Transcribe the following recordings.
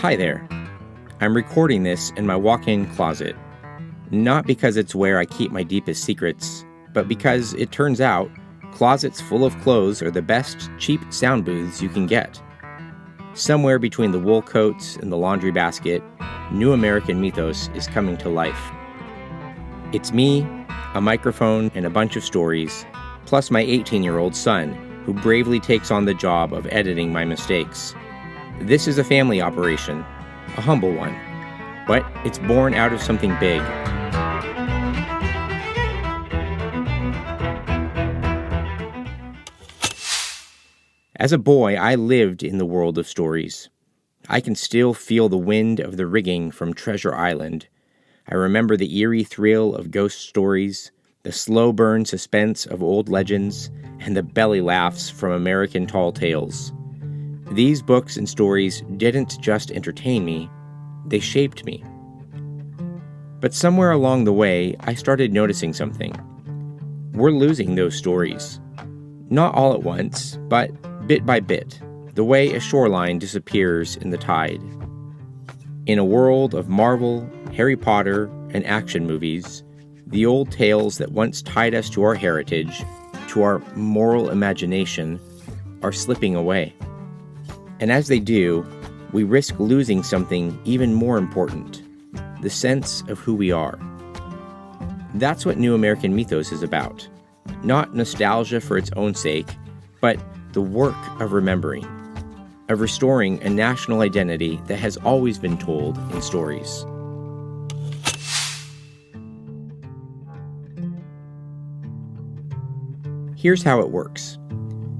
Hi there. I'm recording this in my walk-in closet. Not because it's where I keep my deepest secrets, but because it turns out closets full of clothes are the best cheap sound booths you can get. Somewhere between the wool coats and the laundry basket, New American Mythos is coming to life. It's me, a microphone, and a bunch of stories, plus my 18-year-old son, who bravely takes on the job of editing my mistakes. This is a family operation, a humble one, but it's born out of something big. As a boy, I lived in the world of stories. I can still feel the wind of the rigging from Treasure Island. I remember the eerie thrill of ghost stories, the slow burn suspense of old legends, and the belly laughs from American tall tales. These books and stories didn't just entertain me, they shaped me. But somewhere along the way, I started noticing something. We're losing those stories. Not all at once, but bit by bit, the way a shoreline disappears in the tide. In a world of Marvel, Harry Potter, and action movies, the old tales that once tied us to our heritage, to our moral imagination, are slipping away. And as they do, we risk losing something even more important, the sense of who we are. That's what New American Mythos is about. Not nostalgia for its own sake, but the work of remembering, of restoring a national identity that has always been told in stories. Here's how it works.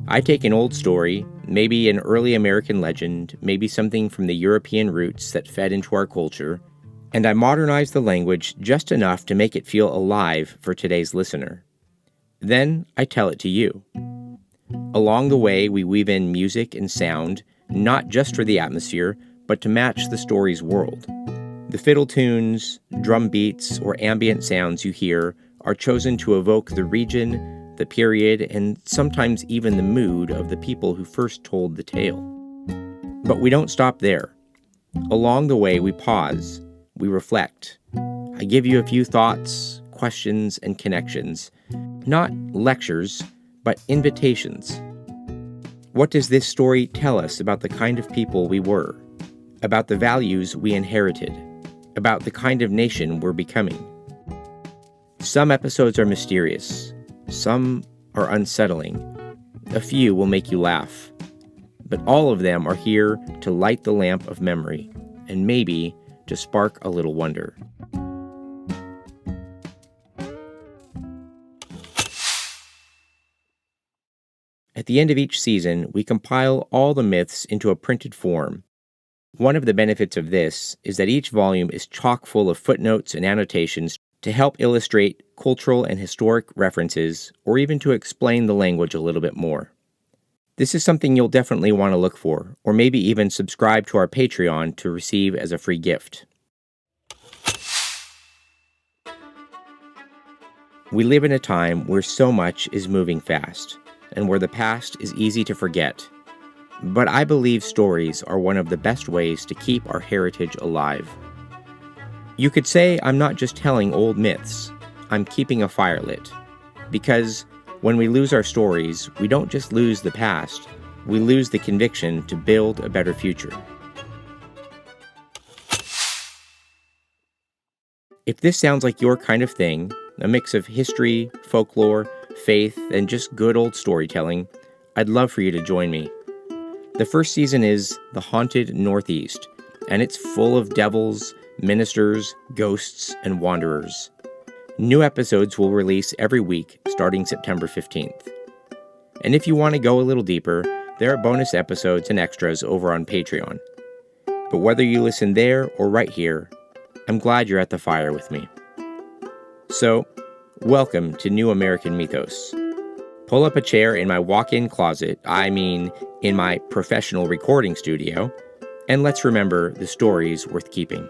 I take an old story, maybe an early American legend, maybe something from the European roots that fed into our culture, and I modernize the language just enough to make it feel alive for today's listener. Then I tell it to you. Along the way, we weave in music and sound, not just for the atmosphere, but to match the story's world. The fiddle tunes, drum beats, or ambient sounds you hear are chosen to evoke the region, the period, and sometimes even the mood of the people who first told the tale. But we don't stop there. Along the way, we pause, we reflect. I give you a few thoughts, questions, and connections. Not lectures, but invitations. What does this story tell us about the kind of people we were? About the values we inherited? About the kind of nation we're becoming? Some episodes are mysterious. Some are unsettling. A few will make you laugh. But all of them are here to light the lamp of memory, and maybe to spark a little wonder. At the end of each season, we compile all the myths into a printed form. One of the benefits of this is that each volume is chock full of footnotes and annotations to help illustrate cultural and historic references, or even to explain the language a little bit more. This is something you'll definitely want to look for, or maybe even subscribe to our Patreon to receive as a free gift. We live in a time where so much is moving fast, and where the past is easy to forget. But I believe stories are one of the best ways to keep our heritage alive. You could say I'm not just telling old myths, I'm keeping a fire lit. Because when we lose our stories, we don't just lose the past, we lose the conviction to build a better future. If this sounds like your kind of thing, a mix of history, folklore, faith, and just good old storytelling, I'd love for you to join me. The first season is The Haunted Northeast, and it's full of devils, ministers, ghosts, and wanderers. New episodes will release every week starting September 15th. And if you want to go a little deeper, there are bonus episodes and extras over on Patreon. But whether you listen there or right here, I'm glad you're at the fire with me. So, welcome to New American Mythos. Pull up a chair in my walk-in closet, in my professional recording studio, and let's remember the stories worth keeping.